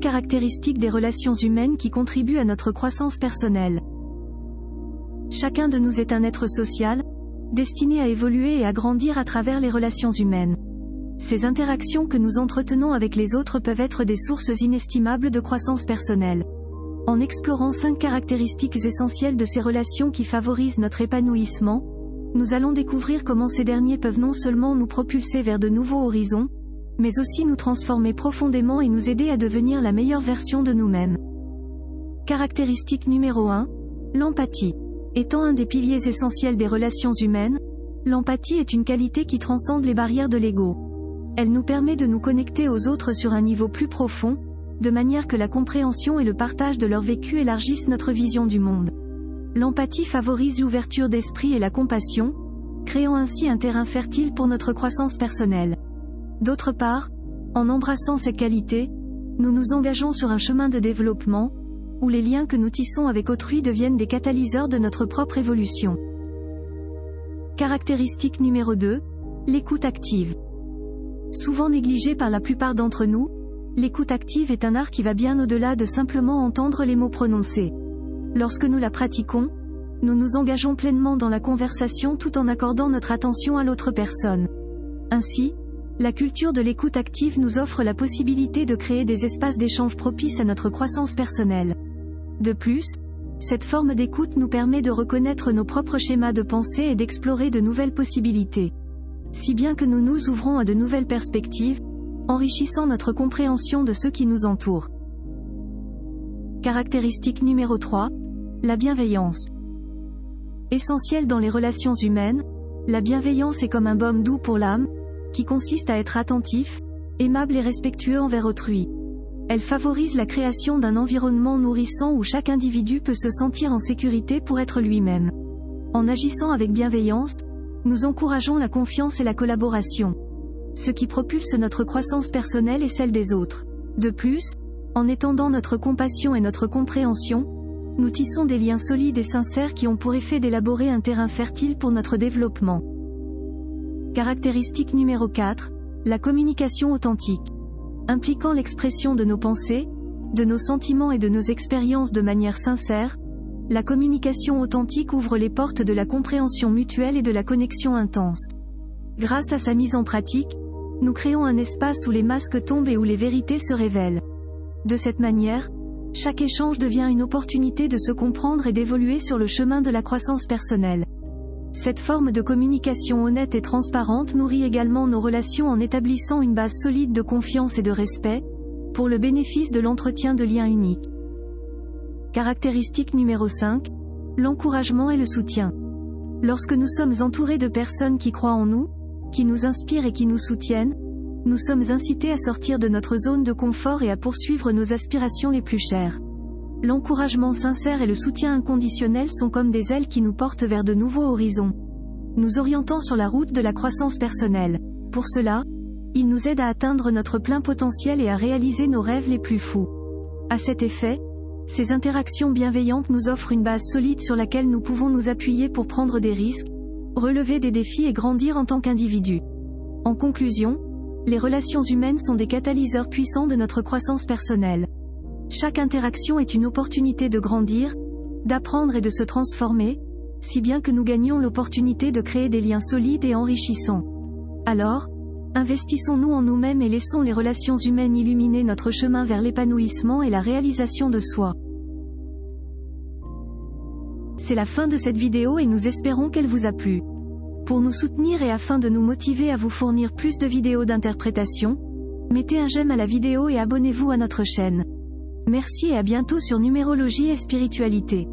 caractéristiques des relations humaines qui contribuent à notre croissance personnelle. Chacun de nous est un être social, destiné à évoluer et à grandir à travers les relations humaines. Ces interactions que nous entretenons avec les autres peuvent être des sources inestimables de croissance personnelle. En explorant 5 caractéristiques essentielles de ces relations qui favorisent notre épanouissement, nous allons découvrir comment ces derniers peuvent non seulement nous propulser vers de nouveaux horizons, mais aussi nous transformer profondément et nous aider à devenir la meilleure version de nous-mêmes. Caractéristique numéro 1, l'empathie. Étant un des piliers essentiels des relations humaines, l'empathie est une qualité qui transcende les barrières de l'ego. Elle nous permet de nous connecter aux autres sur un niveau plus profond, de manière que la compréhension et le partage de leur vécu élargissent notre vision du monde. L'empathie favorise l'ouverture d'esprit et la compassion, créant ainsi un terrain fertile pour notre croissance personnelle. D'autre part, en embrassant ces qualités, nous nous engageons sur un chemin de développement, où les liens que nous tissons avec autrui deviennent des catalyseurs de notre propre évolution. Caractéristique numéro 2, l'écoute active. Souvent négligée par la plupart d'entre nous, l'écoute active est un art qui va bien au-delà de simplement entendre les mots prononcés. Lorsque nous la pratiquons, nous nous engageons pleinement dans la conversation tout en accordant notre attention à l'autre personne. Ainsi, la culture de l'écoute active nous offre la possibilité de créer des espaces d'échange propices à notre croissance personnelle. De plus, cette forme d'écoute nous permet de reconnaître nos propres schémas de pensée et d'explorer de nouvelles possibilités. Si bien que nous nous ouvrons à de nouvelles perspectives, enrichissant notre compréhension de ceux qui nous entourent. Caractéristique numéro 3, la bienveillance. Essentielle dans les relations humaines, la bienveillance est comme un baume doux pour l'âme, qui consiste à être attentif, aimable et respectueux envers autrui. Elle favorise la création d'un environnement nourrissant où chaque individu peut se sentir en sécurité pour être lui-même. En agissant avec bienveillance, nous encourageons la confiance et la collaboration, ce qui propulse notre croissance personnelle et celle des autres. De plus, en étendant notre compassion et notre compréhension, nous tissons des liens solides et sincères qui ont pour effet d'élaborer un terrain fertile pour notre développement. Caractéristique numéro 4, la communication authentique. Impliquant l'expression de nos pensées, de nos sentiments et de nos expériences de manière sincère, la communication authentique ouvre les portes de la compréhension mutuelle et de la connexion intense. Grâce à sa mise en pratique, nous créons un espace où les masques tombent et où les vérités se révèlent. De cette manière, chaque échange devient une opportunité de se comprendre et d'évoluer sur le chemin de la croissance personnelle. Cette forme de communication honnête et transparente nourrit également nos relations en établissant une base solide de confiance et de respect, pour le bénéfice de l'entretien de liens uniques. Caractéristique numéro 5, l'encouragement et le soutien. Lorsque nous sommes entourés de personnes qui croient en nous, qui nous inspirent et qui nous soutiennent, nous sommes incités à sortir de notre zone de confort et à poursuivre nos aspirations les plus chères. L'encouragement sincère et le soutien inconditionnel sont comme des ailes qui nous portent vers de nouveaux horizons, nous orientant sur la route de la croissance personnelle. Pour cela, ils nous aident à atteindre notre plein potentiel et à réaliser nos rêves les plus fous. À cet effet, ces interactions bienveillantes nous offrent une base solide sur laquelle nous pouvons nous appuyer pour prendre des risques, relever des défis et grandir en tant qu'individu. En conclusion, les relations humaines sont des catalyseurs puissants de notre croissance personnelle. Chaque interaction est une opportunité de grandir, d'apprendre et de se transformer, si bien que nous gagnons l'opportunité de créer des liens solides et enrichissants. Alors, investissons-nous en nous-mêmes et laissons les relations humaines illuminer notre chemin vers l'épanouissement et la réalisation de soi. C'est la fin de cette vidéo et nous espérons qu'elle vous a plu. Pour nous soutenir et afin de nous motiver à vous fournir plus de vidéos d'interprétation, mettez un j'aime à la vidéo et abonnez-vous à notre chaîne. Merci et à bientôt sur Numérologie et Spiritualité.